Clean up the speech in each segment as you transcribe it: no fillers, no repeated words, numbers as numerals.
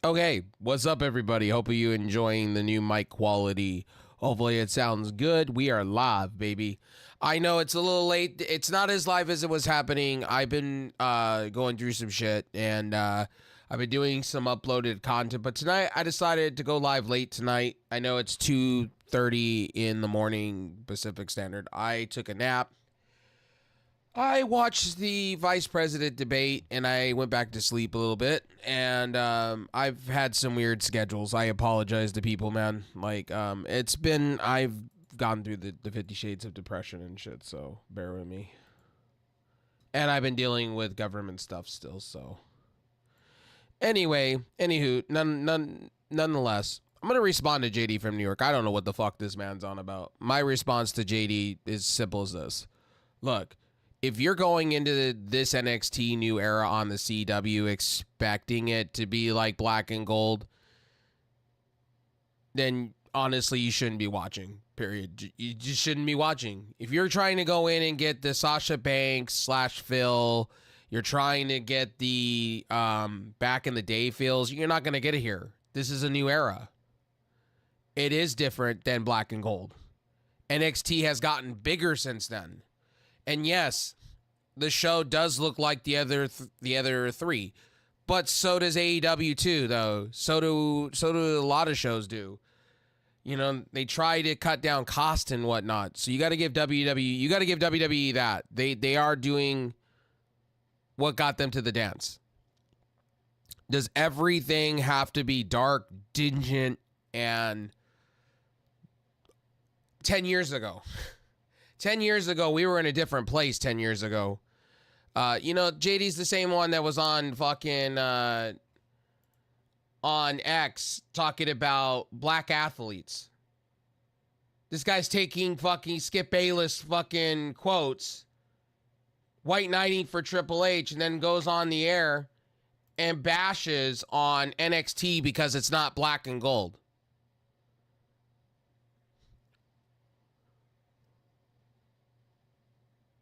Okay, what's up, everybody? Hope you enjoying the new mic quality. Hopefully it sounds good. We are live, baby. I know it's a little late. It's not as live as it was happening. I've been going through some shit, and I've been doing some uploaded content. But tonight, I decided to go live late tonight. I know it's 2:30 in the morning Pacific Standard. I took a nap. I watched the vice president debate and I went back to sleep a little bit. And I've had some weird schedules. I apologize to people, man. Like, I've gone through the 50 Shades of Depression and shit, so bear with me. And I've been dealing with government stuff still, so. Anyway, nonetheless, I'm going to respond to JD from New York. I don't know what the fuck this man's on about. My response to JD is simple as this. Look. If you're going into this NXT new era on the CW expecting it to be like black and gold, then honestly, you shouldn't be watching, period. You just shouldn't be watching. If you're trying to go in and get the Sasha Banks / Phil, you're trying to get the back in the day feels, you're not going to get it here. This is a new era. It is different than black and gold. NXT has gotten bigger since then. And yes, the show does look like the other three, but so does AEW too, though. So do a lot of shows do. You know, they try to cut down cost and whatnot. So you got to give WWE that they are doing what got them to the dance. Does everything have to be dark, dingy, and 10 years ago? 10 years ago, we were in a different place 10 years ago. JD's the same one that was on fucking, on X talking about black athletes. This guy's taking fucking Skip Bayless fucking quotes, white knighting for Triple H, and then goes on the air and bashes on NXT because it's not black and gold.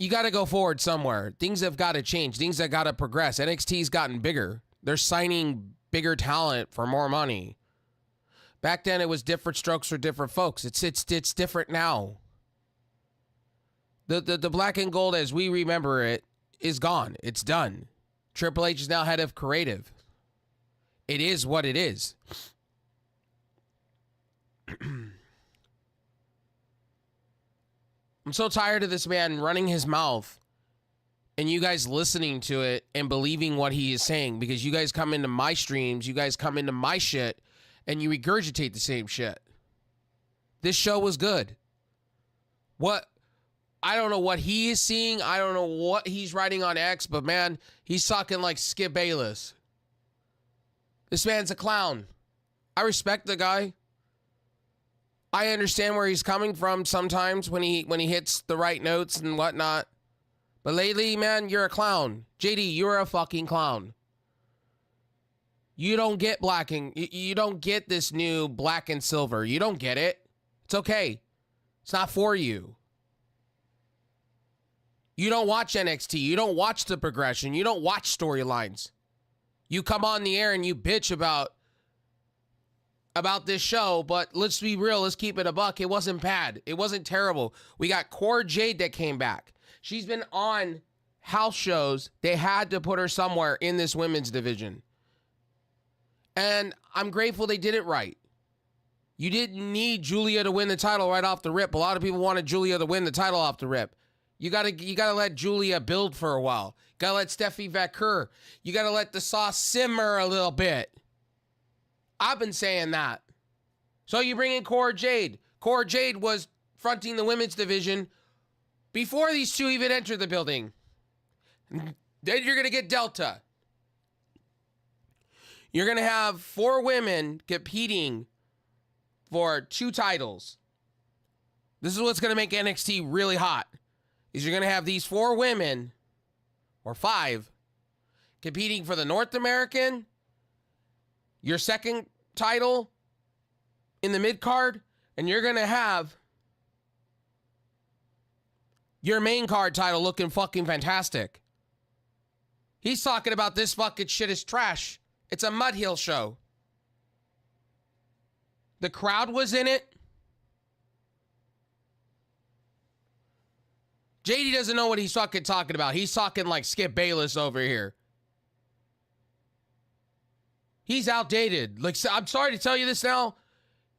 You got to go forward somewhere. Things have got to change. Things have got to progress. NXT's gotten bigger. They're signing bigger talent for more money. Back then, it was different strokes for different folks. It's different now. The black and gold as we remember it is gone. It's done. Triple H is now head of creative. It is what it is. I'm so tired of this man running his mouth and you guys listening to it and believing what he is saying, because you guys come into my streams, you guys come into my shit, and you regurgitate the same shit. This show was good. I don't know what he is seeing. I don't know what he's writing on X, but man, he's talking like Skip Bayless. This man's a clown. I respect the guy. I understand where he's coming from sometimes when he hits the right notes and whatnot. But lately, man, you're a clown. JD, you're a fucking clown. You don't get you don't get this new black and silver. You don't get it. It's okay. It's not for you. You don't watch NXT. You don't watch the progression. You don't watch storylines. You come on the air and you bitch about this show, but let's be real, let's keep it a buck. It wasn't bad. It wasn't terrible. We got Cora Jade that came back. She's been on house shows. They had to put her somewhere in this women's division. And I'm grateful they did it right. You didn't need Julia to win the title right off the rip. A lot of people wanted Julia to win the title off the rip. You gotta let Julia build for a while. Gotta let Steffi Vaquer. You gotta let the sauce simmer a little bit. I've been saying that. So you bring in Cora Jade. Cora Jade was fronting the women's division before these two even entered the building. Then you're going to get Delta. You're going to have 4 women competing for 2 titles. This is what's going to make NXT really hot. Is you're going to have these 4 women, or 5, competing for the North American, your second title in the mid-card, and you're going to have your main card title looking fucking fantastic. He's talking about this fucking shit is trash. It's a mud heel show. The crowd was in it. JD doesn't know what he's fucking talking about. He's talking like Skip Bayless over here. He's outdated. Like, I'm sorry to tell you this now.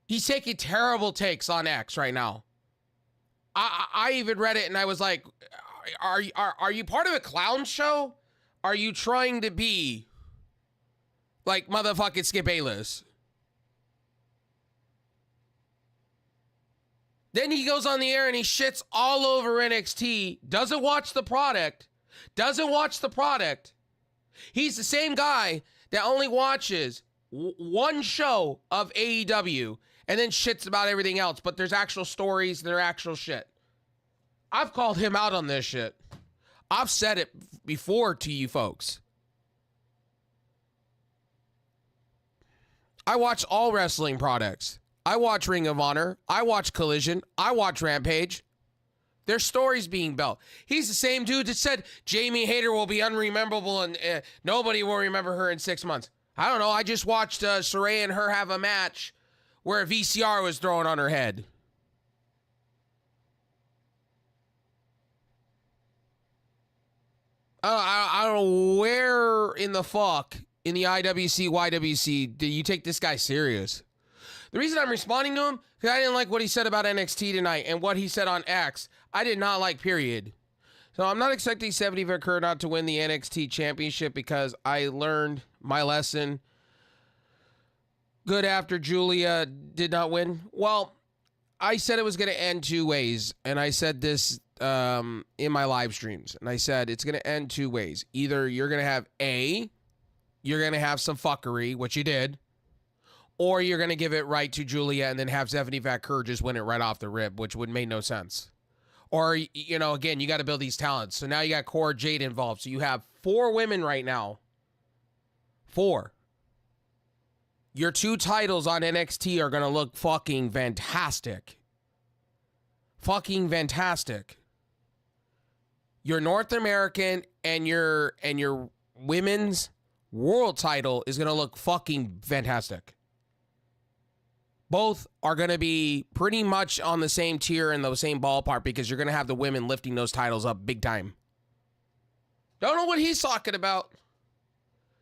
He's taking terrible takes on X right now. I even read it and I was like, are you part of a clown show? Are you trying to be like motherfucking Skip Bayless? Then he goes on the air and he shits all over NXT, doesn't watch the product. He's the same guy that only watches one show of AEW and then shits about everything else, but there's actual stories, there's actual shit. I've called him out on this shit. I've said it before to you folks. I watch all wrestling products. I watch Ring of Honor. I watch Collision. I watch Rampage. There's stories being built. He's the same dude that said Jamie Hayter will be unrememberable and nobody will remember her in 6 months. I don't know. I just watched Saraya and her have a match where a VCR was thrown on her head. I don't know where in the fuck in the IWC, YWC do you take this guy serious? The reason I'm responding to him, because I didn't like what he said about NXT tonight and what he said on X. I did not like, period. So I'm not expecting 70 Vancouver not to win the NXT championship because I learned my lesson. Good after Julia did not win. Well, I said it was going to end two ways. And I said this in my live streams. And I said it's going to end two ways. Either you're going to have you're going to have some fuckery, which you did. Or you're going to give it right to Julia and then have Stephanie Vancouver just win it right off the rip, which would make no sense. Or, you know, again, you got to build these talents. So now you got Cora, Jade involved. So you have 4 women right now. 4. Your 2 titles on NXT are going to look fucking fantastic. Fucking fantastic. Your North American and your women's world title is going to look fucking fantastic. Both are going to be pretty much on the same tier and the same ballpark because you're going to have the women lifting those titles up big time. Don't know what he's talking about.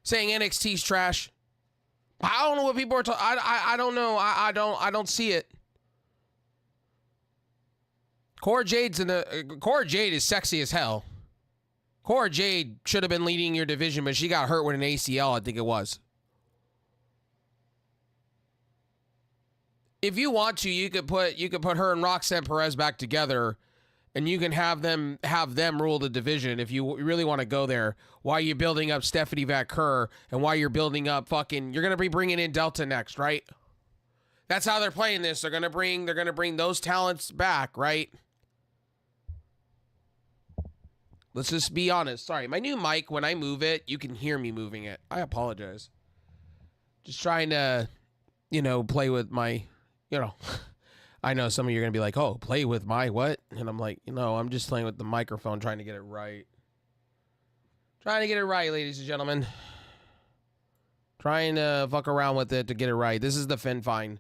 Saying NXT's trash. I don't know what people are talking. I don't know. I don't see it. Cora Jade is sexy as hell. Cora Jade should have been leading your division, but she got hurt with an ACL, I think it was. If you want to, you could put her and Roxanne Perez back together, and you can have them rule the division if you really want to go there. While you're building up Stephanie Vancouver, and while you're building up you're gonna be bringing in Delta next, right? That's how they're playing this. They're gonna bring those talents back, right? Let's just be honest. Sorry, my new mic. When I move it, you can hear me moving it. I apologize. Just trying to, play with my. I know some of you are going to be like, oh, play with my what? And I'm like, I'm just playing with the microphone, trying to get it right. Trying to get it right, ladies and gentlemen. Trying to fuck around with it to get it right. This is the FinFine.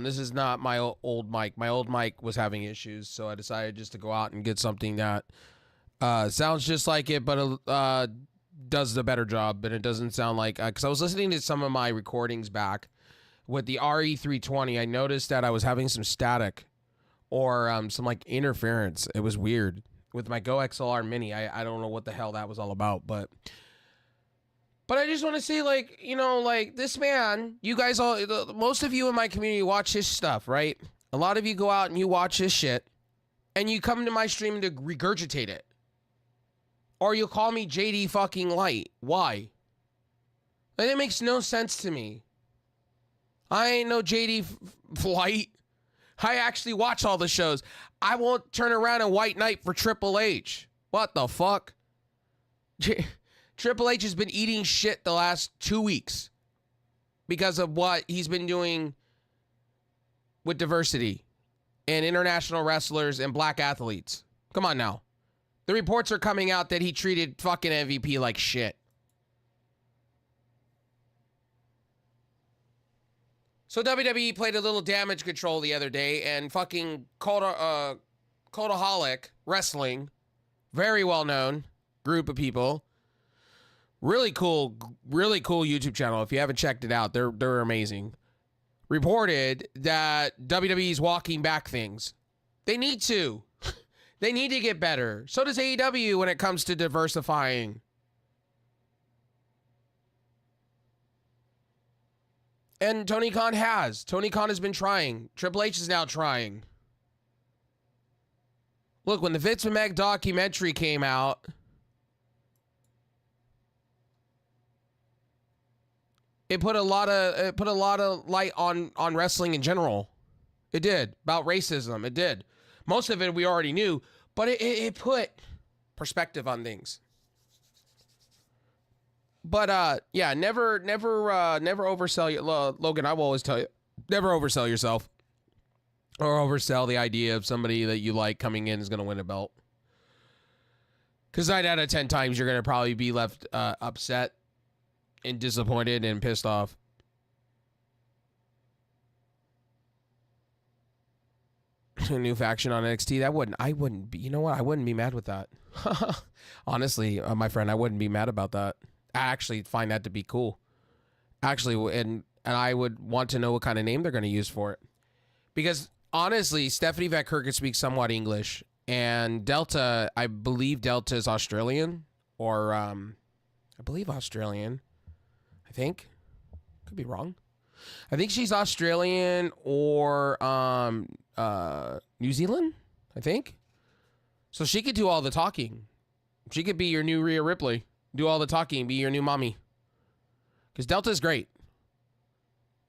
This is not my old mic. My old mic was having issues, so I decided just to go out and get something that sounds just like it, but does a better job. But it doesn't sound like... Because I was listening to some of my recordings back. With the RE320, I noticed that I was having some static or some interference. It was weird. With my Go XLR Mini, I don't know what the hell that was all about, but I just want to say, this man, you guys all, most of you in my community watch his stuff, right? A lot of you go out and you watch his shit, and you come to my stream to regurgitate it. Or you'll call me JD fucking Light. Why? It makes no sense to me. I ain't no JD Light. I actually watch all the shows. I won't turn around and White Knight for Triple H. What the fuck? Triple H has been eating shit the last 2 weeks because of what he's been doing with diversity and international wrestlers and black athletes. Come on now. The reports are coming out that he treated fucking MVP like shit. So WWE played a little Damage Control the other day, and fucking Cultaholic Wrestling, very well known group of people, really cool YouTube channel. If you haven't checked it out, they're amazing. Reported that WWE's walking back things. They need to. They need to get better. So does AEW when it comes to diversifying. And Tony Khan has. Tony Khan has been trying. Triple H is now trying. Look, when the Vince McMahon documentary came out, it put a lot of light on wrestling in general. It did. About racism. It did. Most of it we already knew, but it put perspective on things. But yeah, never oversell you, Logan. I will always tell you, never oversell yourself, or oversell the idea of somebody that you like coming in is going to win a belt. Because 9 out of 10 times you're going to probably be left upset and disappointed and pissed off. A new faction on NXT, I wouldn't be, you know what? I wouldn't be mad with that. Honestly, my friend, I wouldn't be mad about that. I actually find that to be cool. Actually, and I would want to know what kind of name they're going to use for it. Because honestly, Stephanie Van Kirk can speak somewhat English, and Delta, I believe Delta is Australian, or I believe Australian. I think. Could be wrong. I think she's Australian or New Zealand, I think. So she could do all the talking. She could be your new Rhea Ripley. Do all the talking, be your new mommy. Because Delta's great.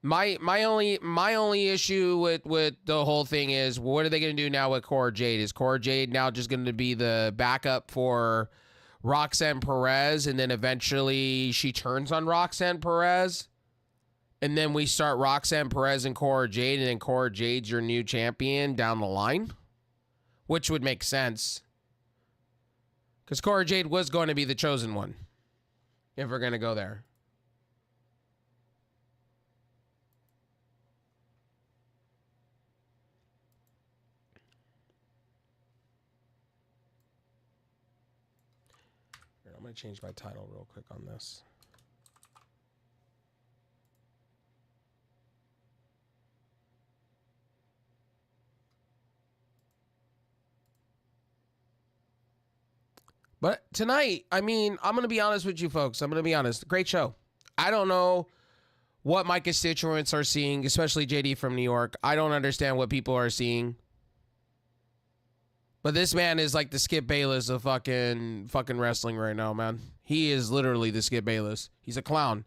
My only issue with the whole thing is, what are they going to do now with Cora Jade? Is Cora Jade now just going to be the backup for Roxanne Perez, and then eventually she turns on Roxanne Perez? And then we start Roxanne Perez and Cora Jade, and then Cora Jade's your new champion down the line? Which would make sense. Because Cora Jade was going to be the chosen one. If we're going to go there. Here, I'm going to change my title real quick on this. But tonight, I mean, I'm going to be honest with you folks. I'm going to be honest. Great show. I don't know what my constituents are seeing, especially JD from New York. I don't understand what people are seeing. But this man is like the Skip Bayless of fucking wrestling right now, man. He is literally the Skip Bayless. He's a clown.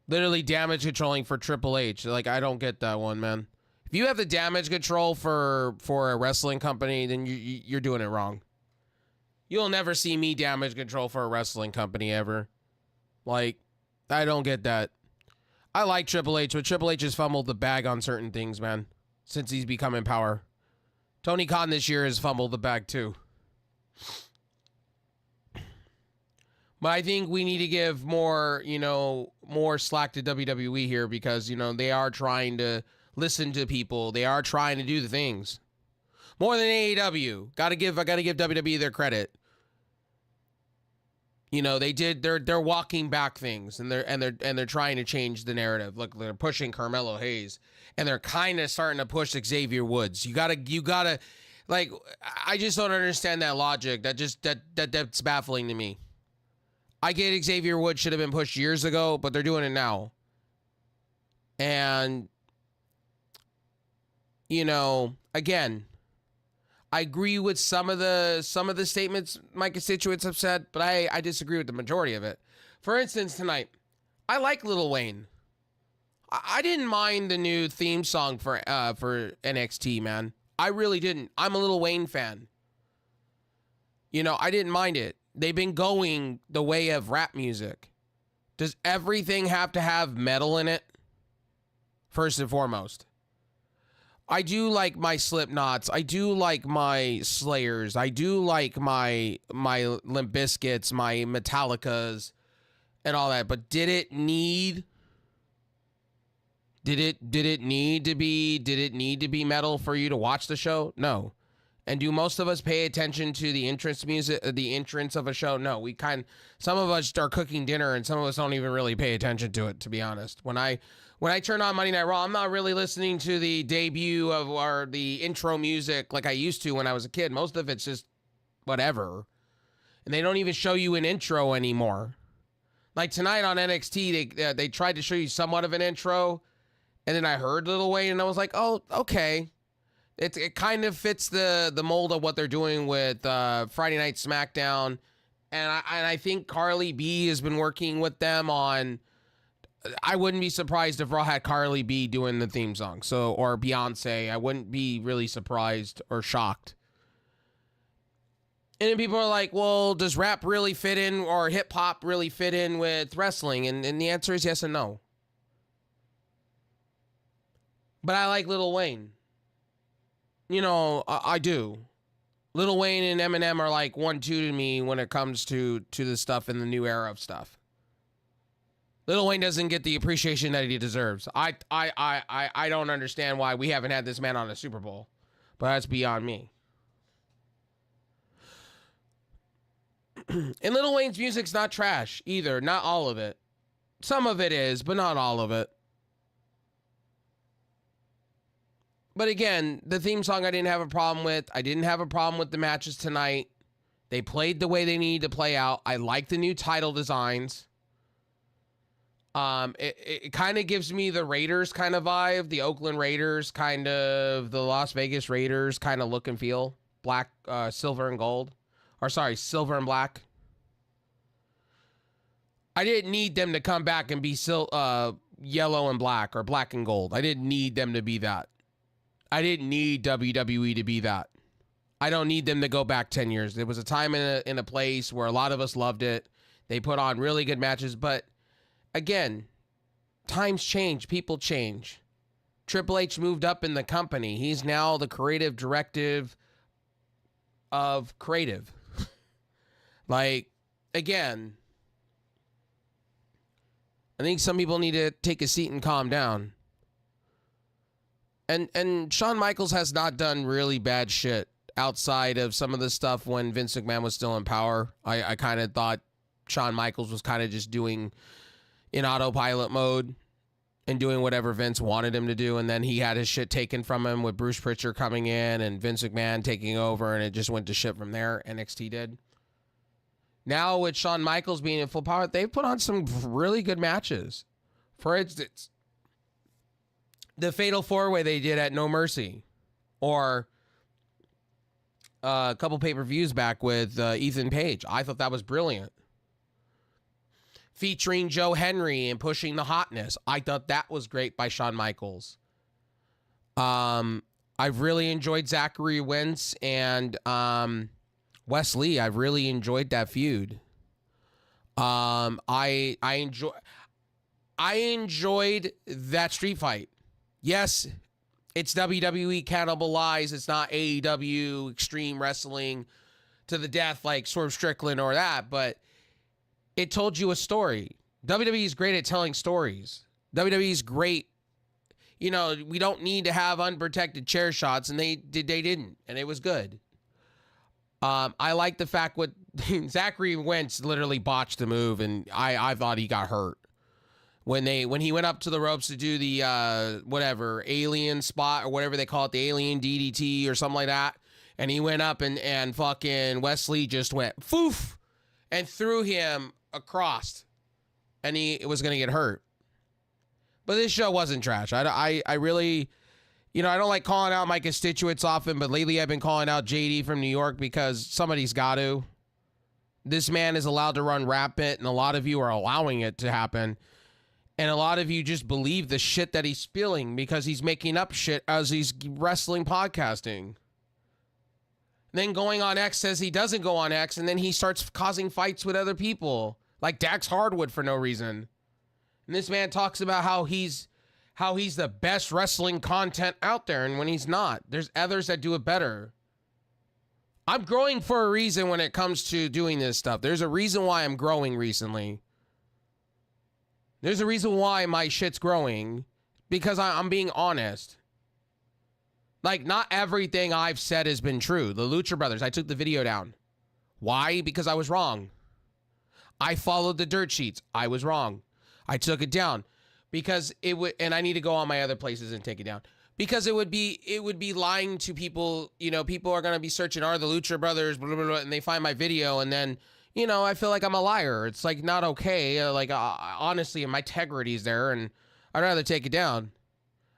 Literally damage controlling for Triple H. Like, I don't get that one, man. If you have the damage control for a wrestling company, then you're doing it wrong. You'll never see me damage control for a wrestling company ever. Like, I don't get that. I like Triple H, but Triple H has fumbled the bag on certain things, man, since he's become in power. Tony Khan this year has fumbled the bag too. But I think we need to give more, more slack to WWE here, because, they are trying to listen to people. They are trying to do the things. More than AEW. I gotta give WWE their credit. They're walking back things, and they're trying to change the narrative. Look, they're pushing Carmelo Hayes, and they're kind of starting to push Xavier Woods. You gotta, like, I just don't understand that logic. That's baffling to me. I get Xavier Woods should have been pushed years ago, but they're doing it now. And, again, I agree with some of the statements my constituents have said, but I disagree with the majority of it. For instance, tonight, I like Lil Wayne. I didn't mind the new theme song for NXT, man. I really didn't. I'm a Lil Wayne fan. I didn't mind it. They've been going the way of rap music. Does everything have to have metal in it? First and foremost. I do like my Slipknots. I do like my Slayers. I do like my Limp Bizkits, my my Metallicas, and all that. But did it need Did it need to be metal for you to watch the show? No. And do most of us pay attention to the entrance music, the entrance of a show? No. Some of us are cooking dinner, and some of us don't even really pay attention to it, to be honest. When I turn on Monday Night Raw, I'm not really listening to the debut of or the intro music like I used to when I was a kid. Most of it's just whatever. And they don't even show you an intro anymore. Like tonight on NXT, they tried to show you somewhat of an intro, and then I heard Lil Wayne, and I was like, oh, okay. It kind of fits the mold of what they're doing with Friday Night SmackDown, and I think Carly B has been working with them on. I wouldn't be surprised if Raw had Carly B doing the theme song, or Beyonce. I wouldn't be really surprised or shocked. And then people are like, well, does rap really fit in, or hip hop really fit in with wrestling? And the answer is yes and no. But I like Lil Wayne. You know, I do. Lil Wayne and Eminem are like 1-2 to me when it comes to the stuff in the new era of stuff. Lil Wayne doesn't get the appreciation that he deserves. I don't understand why we haven't had this man on a Super Bowl, but that's beyond me. And Lil Wayne's music's not trash either. Not all of it. Some of it is, but not all of it. But again, the theme song I didn't have a problem with. I didn't have a problem with the matches tonight. They played the way they needed to play out. I like the new title designs. It kind of gives me the Raiders kind of vibe, the Oakland Raiders, kind of the Las Vegas Raiders kind of look and feel. Black, silver and gold. Or sorry, silver and black. I didn't need them to come back and be yellow and black or black and gold. I didn't need them to be that. I didn't need WWE to be that. I don't need them to go back 10 years. There was a time in a place where a lot of us loved it. They put on really good matches, but again, times change, people change. Triple H moved up in the company. He's now the creative directive of creative. Like, again, I think some people need to take a seat and calm down. And Shawn Michaels has not done really bad shit outside of some of the stuff when Vince McMahon was still in power. I kind of thought Shawn Michaels was kind of just doing in autopilot mode and doing whatever Vince wanted him to do. And then he had his shit taken from him with Bruce Pritchard coming in and Vince McMahon taking over, and it just went to shit from there. NXT did. Now with Shawn Michaels being in full power, they've put on some really good matches. For instance, the Fatal 4-Way they did at No Mercy, or a couple pay-per-views back with Ethan Page. I thought that was brilliant. Featuring Joe Henry and pushing the hotness. I thought that was great by Shawn Michaels. I've really enjoyed Zachary Wentz and Wes Lee. I've really enjoyed that feud. I enjoyed that street fight. Yes, it's WWE cannibalized. It's not AEW extreme wrestling to the death like Swerve Strickland or that, but it told you a story. WWE is great at telling stories. WWE is great. You know, we don't need to have unprotected chair shots, and they didn't, and it was good. I like the fact what Zachary Wentz literally botched the move, and I thought he got hurt. When he went up to the ropes to do the alien spot or whatever they call it, the alien DDT or something like that, and he went up and fucking Wesley just went foof and threw him across, and he was gonna get hurt. But this show wasn't trash. I really, you know, I don't like calling out my constituents often, but lately I've been calling out JD from New York because somebody's got to. This man is allowed to run rampant, and a lot of you are allowing it to happen. And a lot of you just believe the shit that he's spilling because he's making up shit as he's wrestling podcasting. Then going on X says he doesn't go on X, and then he starts causing fights with other people, like Dax Hardwood for no reason. And this man talks about how he's the best wrestling content out there, and when he's not, there's others that do it better. I'm growing for a reason when it comes to doing this stuff. There's a reason why I'm growing recently. There's a reason why my shit's growing, because I'm being honest. Like, not everything I've said has been true. The Lucha Brothers, I took the video down. Why? Because I was wrong. I followed the dirt sheets. I was wrong. I took it down because it would, and I need to go on my other places and take it down because it would be lying to people. You know, people are going to be searching, are the Lucha Brothers, blah, blah, blah, and they find my video, and then, you know, I feel like I'm a liar. It's like not okay. Honestly, my integrity is there, and I'd rather take it down.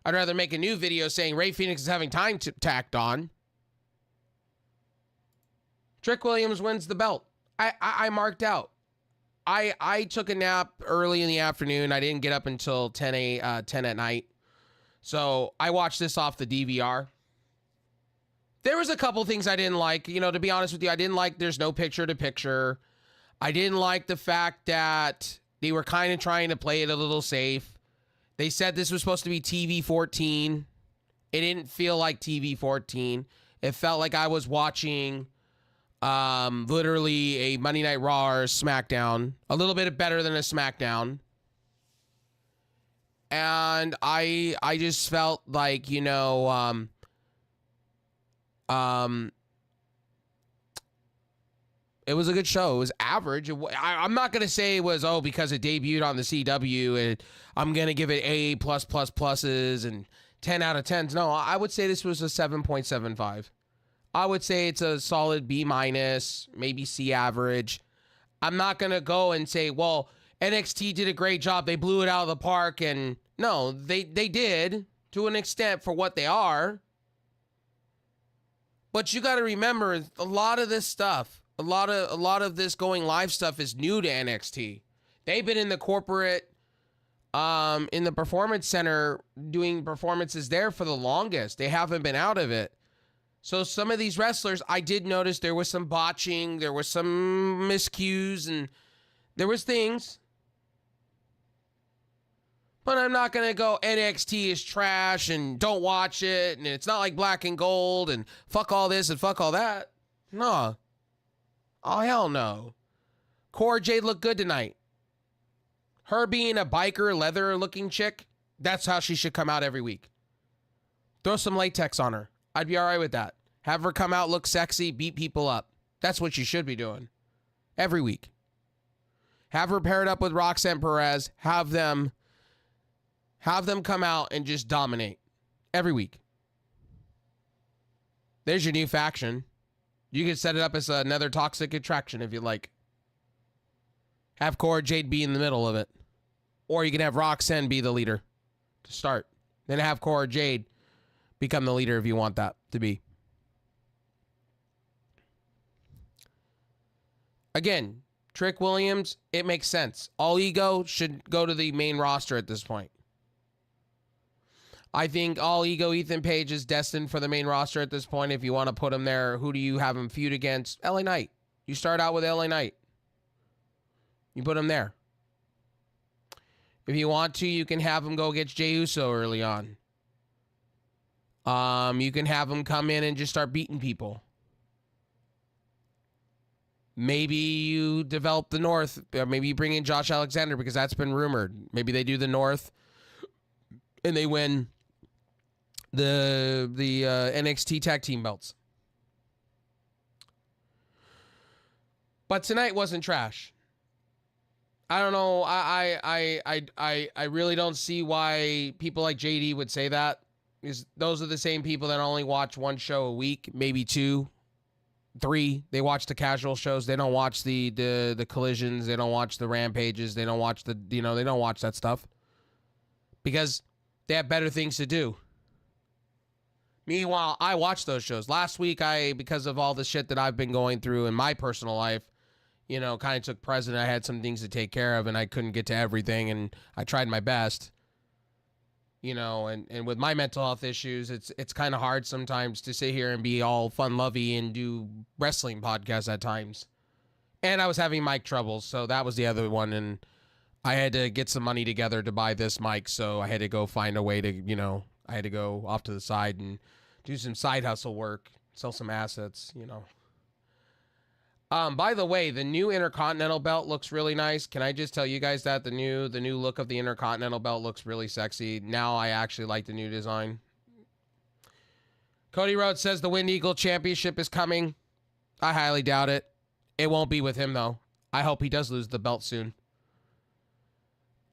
I'd rather make a new video saying Ray Phoenix is having time tacked on. Trick Williams wins the belt. I marked out. I took a nap early in the afternoon. I didn't get up until 10 at night. So I watched this off the DVR. There was a couple things I didn't like. You know, to be honest with you, I didn't like there's no picture-to-picture. I didn't like the fact that they were kind of trying to play it a little safe. They said this was supposed to be TV 14. It didn't feel like TV 14. It felt like I was watching literally a Monday Night Raw or SmackDown. A little bit better than a SmackDown. And I just felt like, you know, it was a good show. It was average. I'm not going to say it was, because it debuted on the CW, and I'm going to give it A+++ and 10 out of 10s. No, I would say this was a 7.75. I would say it's a solid B-, maybe C average. I'm not going to go and say, well, NXT did a great job. They blew it out of the park. And no, they did to an extent for what they are. But you got to remember, a lot of this stuff, a lot of this going live stuff is new to NXT. They've been in the corporate, in the performance center doing performances there for the longest. They haven't been out of it. So some of these wrestlers, I did notice there was some botching, there was some miscues, and there was things. But I'm not going to go NXT is trash and don't watch it, and it's not like Black and Gold, and fuck all this and fuck all that. No. Oh, hell no. Cora Jade looked good tonight. Her being a biker, leather-looking chick, that's how she should come out every week. Throw some latex on her. I'd be all right with that. Have her come out, look sexy, beat people up. That's what you should be doing. Every week. Have her paired up with Roxanne Perez. Have them come out and just dominate. Every week. There's your new faction. You can set it up as another toxic attraction if you like. Have Cora Jade be in the middle of it. Or you can have Roxanne be the leader to start. Then have Cora Jade become the leader if you want that to be. Again, Trick Williams, it makes sense. All Ego should go to the main roster at this point. I think All Ego Ethan Page is destined for the main roster at this point. If you want to put him there, who do you have him feud against? LA Knight. You start out with LA Knight. You put him there. If you want to, you can have him go against Jey Uso early on. You can have him come in and just start beating people. Maybe you develop the North. Maybe you bring in Josh Alexander because that's been rumored. Maybe they do the North and they win the NXT tag team belts. But tonight wasn't trash. I don't know. I really don't see why people like JD would say that. Because those are the same people that only watch one show a week, maybe 2, 3. They watch the casual shows. They don't watch the collisions. They don't watch the rampages. They don't watch they don't watch that stuff. Because they have better things to do. Meanwhile, I watch those shows. Last week, because of all the shit that I've been going through in my personal life, kind of took precedent. I had some things to take care of, and I couldn't get to everything, and I tried my best. And with my mental health issues, it's kind of hard sometimes to sit here and be all fun-lovey and do wrestling podcasts at times. And I was having mic troubles, so that was the other one, and I had to get some money together to buy this mic, so I had to go find a way to, I had to go off to the side and do some side hustle work, sell some assets, By the way, the new Intercontinental belt looks really nice. Can I just tell you guys that the new look of the Intercontinental belt looks really sexy. Now I actually like the new design. Cody Rhodes says the Wind Eagle Championship is coming. I highly doubt it. It won't be with him, though. I hope he does lose the belt soon.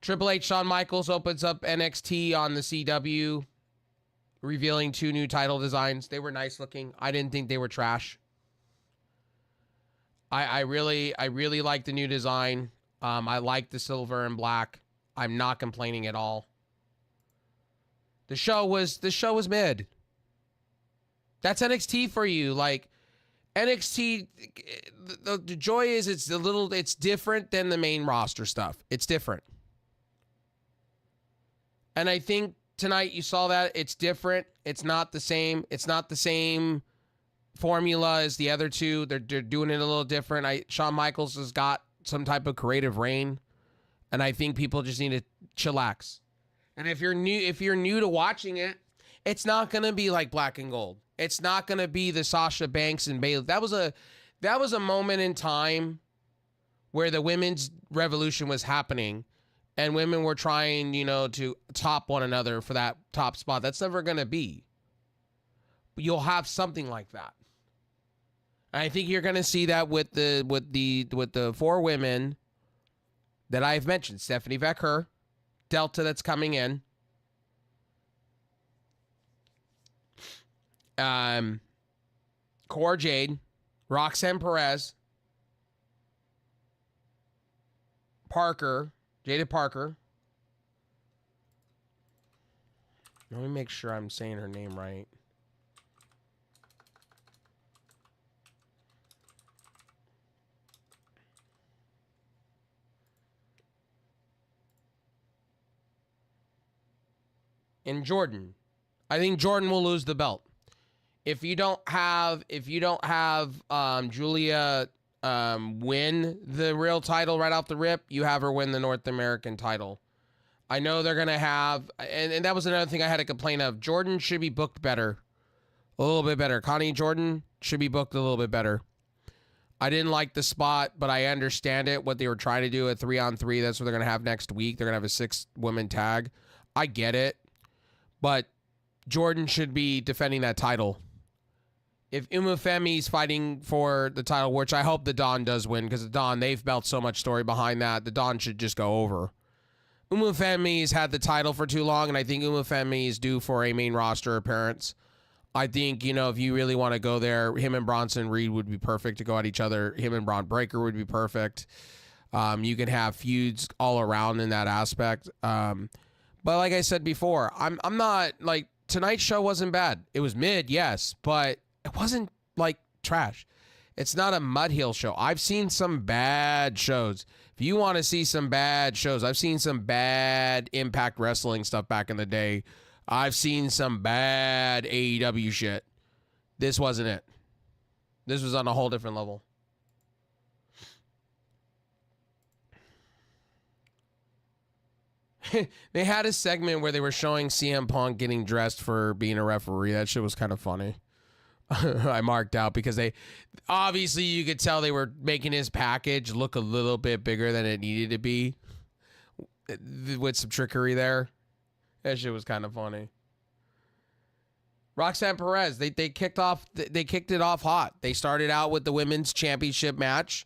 Triple H Shawn Michaels opens up NXT on the CW, revealing 2 new title designs. They were nice looking. I didn't think they were trash. I really like the new design. I like the silver and black. I'm not complaining at all. The show was mid. That's NXT for you. Like, NXT, the joy is it's different than the main roster stuff. It's different. And I think tonight you saw that it's different. It's not the same. It's not the same formula as the other two. They're doing it a little different. Shawn Michaels has got some type of creative reign, and I think people just need to chillax. And if you're new to watching it, it's not gonna be like Black and Gold. It's not gonna be the Sasha Banks and Bayley. That was a moment in time where the women's revolution was happening, and women were trying, to top one another for that top spot. That's never gonna be. But you'll have something like that. And I think you're gonna see that with the 4 women that I've mentioned: Stephanie Becker, Delta that's coming in. Cora Jade, Roxanne Perez, Jada Parker. Let me make sure I'm saying her name right. And Jordan. I think Jordan will lose the belt. If you don't have Julia win the real title right off the rip, you have her win the North American title. I know they're gonna have, and that was another thing I had to complain of. Jordan should be booked better, a little bit better. Connie Jordan should be booked a little bit better. I didn't like the spot, but I understand it. What they were trying to do at 3-on-3, that's what they're gonna have next week. They're gonna have a 6-woman tag. I get it, but Jordan should be defending that title. If Femi's fighting for the title, which I hope the Dawn does win, because the Dawn, they've built so much story behind that. The Dawn should just go over. Femi's had the title for too long, and I think Femi is due for a main roster appearance. I think, if you really want to go there, him and Bronson Reed would be perfect to go at each other. Him and Braun Breaker would be perfect. You can have feuds all around in that aspect. But like I said before, I'm not, like, tonight's show wasn't bad. It was mid, yes, but it wasn't like trash. It's not a mud heel show. I've seen some bad shows. If you want to see some bad shows, I've seen some bad Impact Wrestling stuff back in the day. I've seen some bad AEW shit. This wasn't it. This was on a whole different level. They had a segment where they were showing CM Punk getting dressed for being a referee. That shit was kind of funny. I marked out because obviously you could tell they were making his package look a little bit bigger than it needed to be with some trickery there. That shit was kind of funny. Roxanne Perez, they kicked it off hot. They started out with the women's championship match.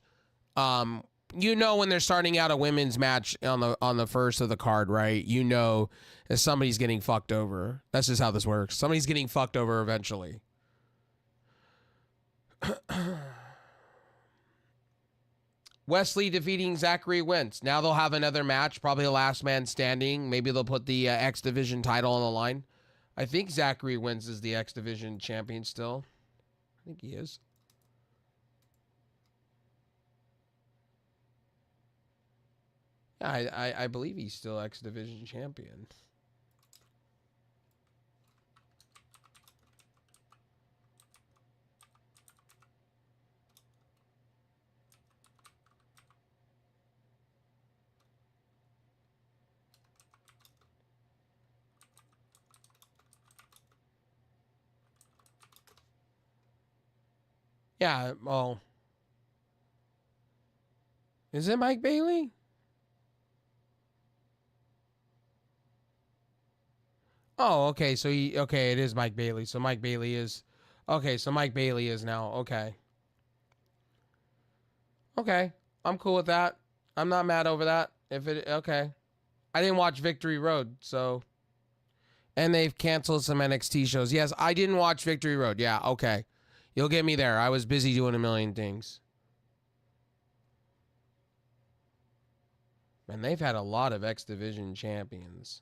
When they're starting out a women's match on the first of the card, right? If somebody's getting fucked over. That's just how this works. Somebody's getting fucked over eventually. Wesley defeating Zachary Wentz. Now they'll have another match, probably a last man standing. Maybe they'll put the X Division title on the line. I think Zachary Wentz is the X Division champion still. I think he is. Yeah, I believe he's still X Division champion. Yeah, well, Is it Mike Bailey? Oh, okay. So it is Mike Bailey. So Mike Bailey is okay. So Mike Bailey is now okay. Okay, I'm cool with that. I'm not mad over that. If it okay, I didn't watch Victory Road, so and they've canceled some NXT shows. Yes, I didn't watch Victory Road. Yeah, okay, you'll get me there. I was busy doing a million things. Man, they've had a lot of X Division champions.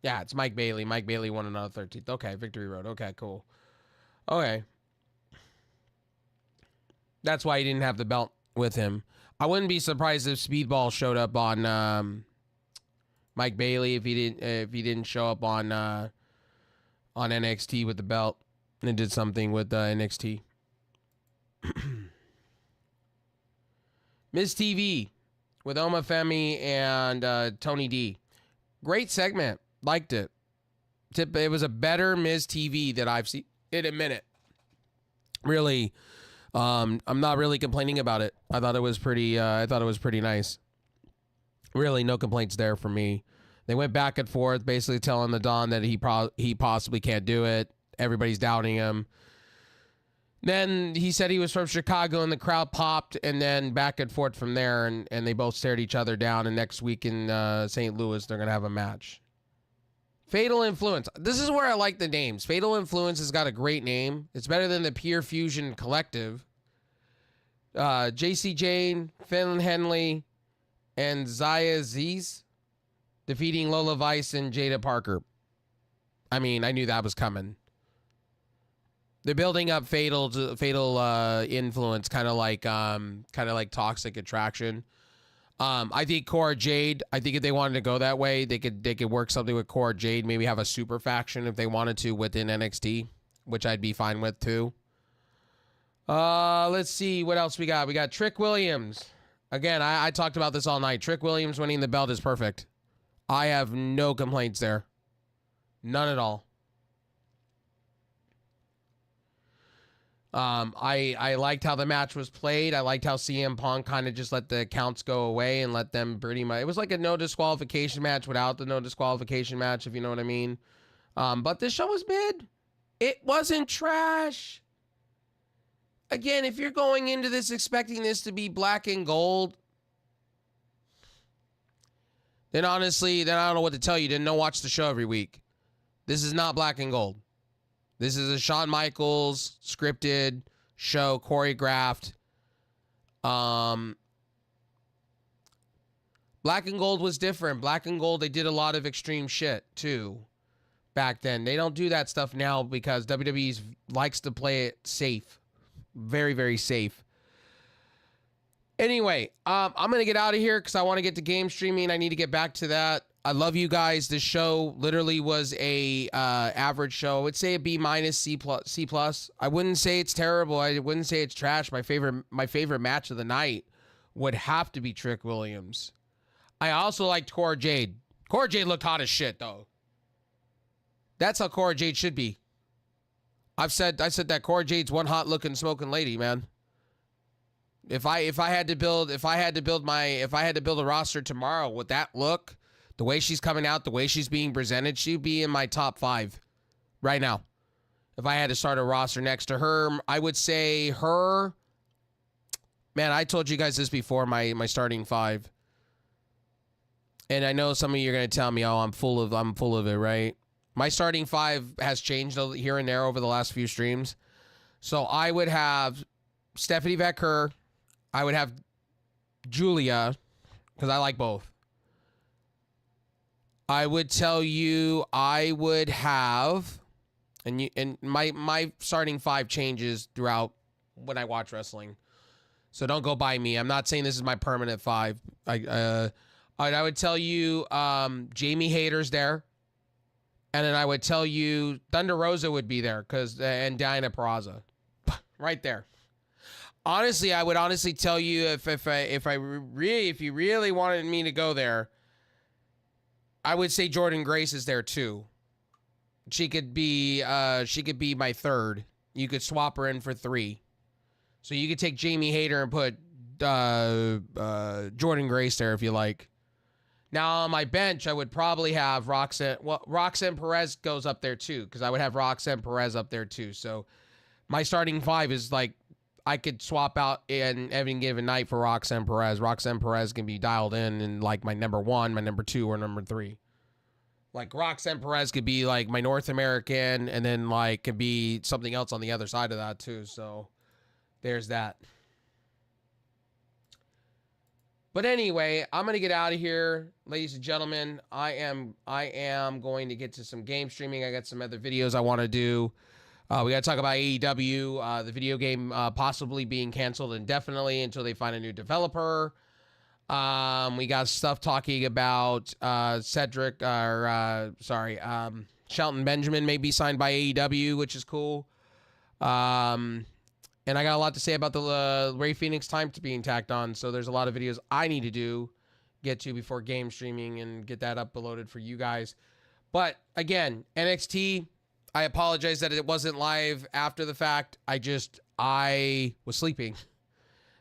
Yeah, it's Mike Bailey. Mike Bailey won another 13th. Okay, Victory Road. Okay, cool. Okay. That's why he didn't have the belt with him. I wouldn't be surprised if Speedball showed up on Mike Bailey if he didn't show up on NXT with the belt and did something with NXT. Miz TV with Oma Femi and Tony D. Great segment. Liked it. It was a better Miz TV that I've seen in a minute. Really, I'm not really complaining about it. I thought it was pretty nice. Really, no complaints there for me. They went back and forth, basically telling the Don that he possibly can't do it. Everybody's doubting him. Then he said he was from Chicago, and the crowd popped, and then back and forth from there, and they both stared each other down. And next week in St. Louis, they're gonna have a match. Fatal Influence. This is where I like the names. Fatal Influence has got a great name. It's better than the Pure Fusion Collective. JC Jane, Finn Henley, and Zaya Aziz defeating Lola Vice and Jada Parker. I mean, I knew that was coming. They're building up Fatal Influence, kind of like Toxic Attraction. I think Cora Jade. I think if they wanted to go that way, they could work something with Cora Jade. Maybe have a super faction if they wanted to within NXT, which I'd be fine with too. Let's see what else we got. We got Trick Williams. Again, I talked about this all night. Trick Williams winning the belt is perfect. I have no complaints there. None at all. I liked how the match was played. I liked how CM Punk kind of just let the counts go away and let them pretty much. It was like a no disqualification match without the no disqualification match, if you know what I mean. But this show was mid. It wasn't trash. Again, if you're going into this expecting this to be black and gold, then honestly, then I don't know what to tell you. Then don't watch the show every week. This is not black and gold. This is a Shawn Michaels scripted show, choreographed. Black and Gold was different. Black and Gold, they did a lot of extreme shit too back then. They don't do that stuff now because WWE likes to play it safe. Very, very safe. Anyway, I'm going to get out of here because I want to get to game streaming. I need to get back to that. I love you guys. This show literally was a average show. I would say a B minus, C plus. I wouldn't say it's terrible. I wouldn't say it's trash. My favorite match of the night would have to be Trick Williams. I also liked Cora Jade. Cora Jade looked hot as shit though. That's how Cora Jade should be. I said that Cora Jade's one hot looking smoking lady, man. If I had to build a roster tomorrow with that look, the way she's coming out, the way she's being presented, she'd be in my top 5 right now. If I had to start a roster next to her, I would say her. Man, I told you guys this before, my starting 5. And I know some of you are going to tell me, "Oh, I'm full of it," right? My starting 5 has changed here and there over the last few streams. So I would have Stephanie Vecker. I would have Julia, because I like both. I would tell you I would have, and my starting 5 changes throughout when I watch wrestling. So don't go by me. I'm not saying this is my permanent 5. I would tell you Jamie Hayter's there. And then I would tell you Thunder Rosa would be there and Diana Peraza. Right there. Honestly, I would honestly tell you if you really wanted me to go there, I would say Jordan Grace is there too. She could be my 3rd. You could swap her in for 3. So you could take Jamie Hayter and put Jordan Grace there if you like. Now on my bench, I would probably have Roxanne. Well, Roxanne Perez goes up there too, because I would have Roxanne Perez up there too. So my starting 5 is like I could swap out in every given night for Roxanne Perez. Roxanne Perez can be dialed in like my number 1, my number 2, or number 3. Like Roxanne Perez could be like my North American, and then like could be something else on the other side of that too. So there's that. But anyway, I'm going to get out of here, ladies and gentlemen. I am going to get to some game streaming. I got some other videos I want to do. We got to talk about AEW, the video game possibly being canceled indefinitely until they find a new developer. We got stuff talking about Shelton Benjamin may be signed by AEW, which is cool. And I got a lot to say about the Ray Phoenix time to being tacked on. So there's a lot of videos I need to get to before game streaming and get that uploaded for you guys. But again, NXT, I apologize that it wasn't live after the fact. I was sleeping.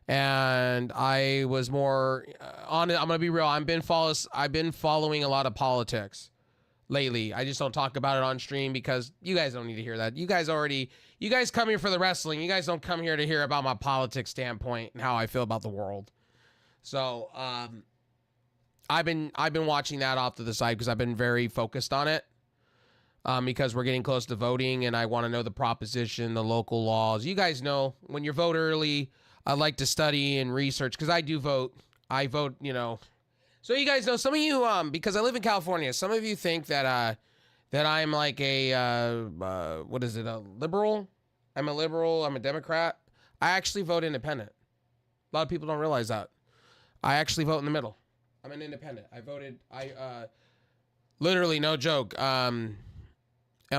And I was more on it. I'm going to be real. I've been following a lot of politics lately. I just don't talk about it on stream because you guys don't need to hear that. You guys come here for the wrestling. You guys don't come here to hear about my politics standpoint and how I feel about the world. So, I've been watching that off to the side because I've been very focused on it. Because we're getting close to voting and I want to know the proposition, the local laws. You guys know when you vote early, I like to study and research because I do vote. I vote, So you guys know, some of you, because I live in California, some of you think that I'm like a liberal? I'm a liberal. I'm a Democrat. I actually vote independent. A lot of people don't realize that. I actually vote in the middle. I'm an independent. Literally, no joke. On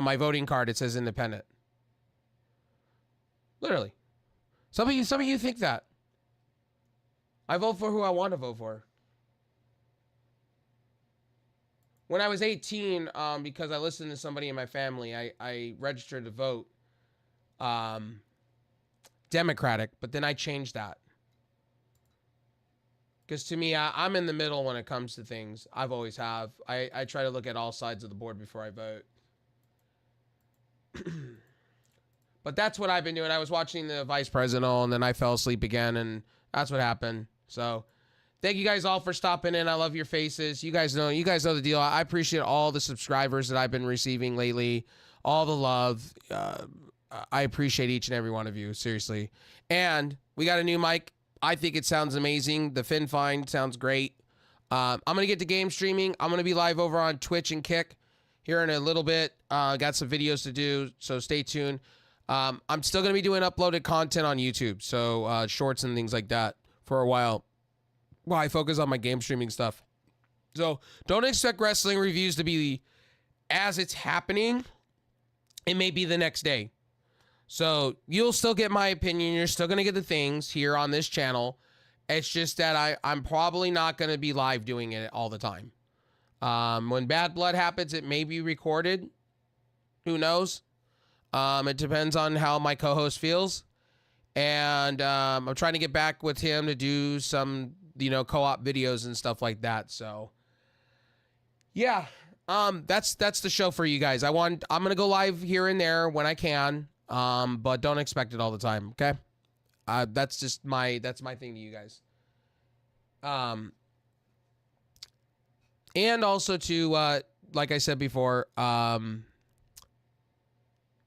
my voting card, it says independent. Literally. Some of you think that. I vote for who I want to vote for. When I was 18, because I listened to somebody in my family, I registered to vote Democratic, but then I changed that. Because to me, I'm in the middle when it comes to things. I've always have. I try to look at all sides of the board before I vote. But that's what I've been doing. I was watching the vice presidential, and then I fell asleep again, and that's what happened. So thank you guys all for stopping in. I love your faces. You guys know the deal. I appreciate all the subscribers that I've been receiving lately, all the love. I appreciate each and every one of you, seriously. And we got a new mic. I think it sounds amazing. The FinFine sounds great. I'm going to get to game streaming. I'm going to be live over on Twitch and Kick here in a little bit. Got some videos to do, so stay tuned. I'm still going to be doing uploaded content on YouTube, so shorts and things like that for a while I focus on my game streaming stuff. So don't expect wrestling reviews to be as it's happening. It may be the next day. So you'll still get my opinion. You're still going to get the things here on this channel. It's just that I'm probably not going to be live doing it all the time. When Bad Blood happens, it may be recorded. Who knows? It depends on how my co-host feels. And I'm trying to get back with him to do some, co-op videos and stuff like that. So, yeah, that's the show for you guys. I'm going to go live here and there when I can. But don't expect it all the time, okay? That's my thing to you guys. And also to, like I said before,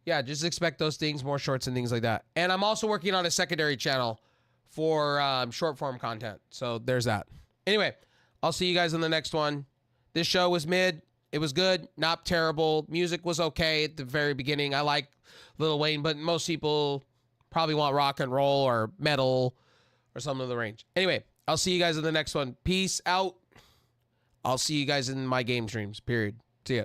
yeah, just expect those things, more shorts and things like that. And I'm also working on a secondary channel for short form content. So there's that. Anyway, I'll see you guys on the next one. This show was mid. It was good, not terrible. Music was okay at the very beginning. I like Lil Wayne, but most people probably want rock and roll or metal or something of the range. Anyway, I'll see you guys in the next one. Peace out. I'll see you guys in my game streams, period. See ya.